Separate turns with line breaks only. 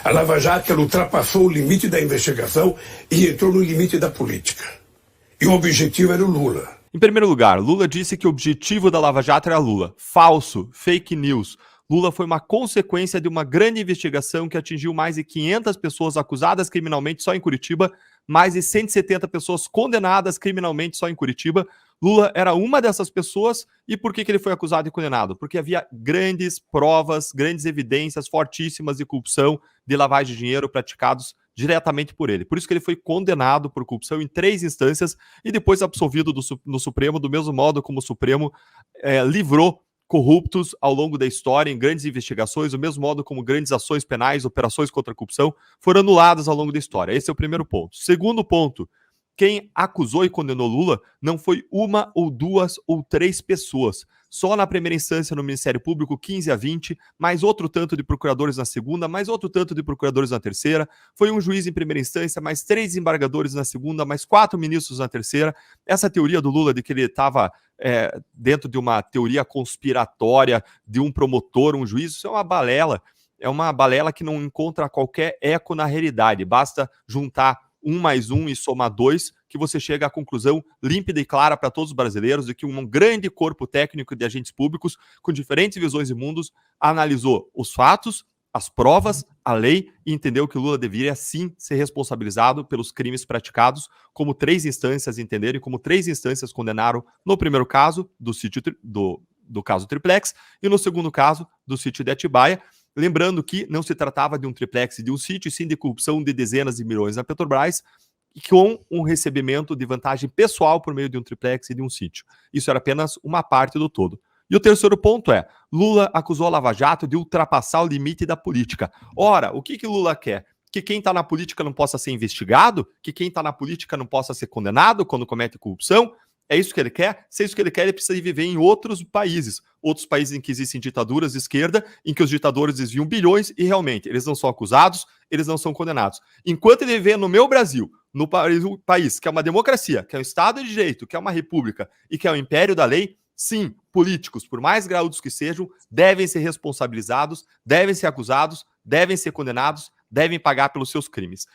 A Lava Jato ela ultrapassou o limite da investigação e entrou no limite da política. E o objetivo era o Lula.
Em primeiro lugar, Lula disse que o objetivo da Lava Jato era Lula. Falso, fake news. Lula foi uma consequência de uma grande investigação que atingiu mais de 500 pessoas acusadas criminalmente só em Curitiba, mais de 170 pessoas condenadas criminalmente só em Curitiba. Lula era uma dessas pessoas. E por que ele foi acusado e condenado? Porque havia grandes provas, grandes evidências fortíssimas de corrupção, de lavagem de dinheiro praticados diretamente por ele. Por isso que ele foi condenado por corrupção em 3 instâncias e depois absolvido no Supremo, do mesmo modo como o Supremo livrou corruptos ao longo da história em grandes investigações, do mesmo modo como grandes ações penais, operações contra a corrupção foram anuladas ao longo da história. Esse é o primeiro ponto. Segundo ponto, quem acusou e condenou Lula não foi uma ou 2 ou 3 pessoas. Só na primeira instância no Ministério Público, 15 a 20, mais outro tanto de procuradores na segunda, mais outro tanto de procuradores na terceira. Foi um juiz em primeira instância, mais 3 desembargadores na segunda, mais 4 ministros na terceira. Essa teoria do Lula de que ele estava dentro de uma teoria conspiratória de um promotor, um juiz, isso é uma balela. É uma balela que não encontra qualquer eco na realidade. Basta juntar 1 mais 1 e somar 2, que você chega à conclusão límpida e clara para todos os brasileiros de que um grande corpo técnico de agentes públicos, com diferentes visões de mundos, analisou os fatos, as provas, a lei e entendeu que Lula deveria sim ser responsabilizado pelos crimes praticados, como 3 instâncias entenderam e como 3 instâncias condenaram no primeiro caso do caso Triplex e no segundo caso do sítio de Atibaia. Lembrando que não se tratava de um triplex e de um sítio, sim de corrupção de dezenas de milhões na Petrobras, e com um recebimento de vantagem pessoal por meio de um triplex e de um sítio. Isso era apenas uma parte do todo. E o terceiro ponto é, Lula acusou a Lava Jato de ultrapassar o limite da política. Ora, o que Lula quer? Que quem está na política não possa ser investigado? Que quem está na política não possa ser condenado quando comete corrupção? É isso que ele quer? Se é isso que ele quer, ele precisa viver em outros países em que existem ditaduras de esquerda, em que os ditadores desviam bilhões e realmente eles não são acusados, eles não são condenados. Enquanto ele viver no meu Brasil, no país que é uma democracia, que é um Estado de Direito, que é uma república e que é um império da lei, sim, políticos, por mais graúdos que sejam, devem ser responsabilizados, devem ser acusados, devem ser condenados, devem pagar pelos seus crimes.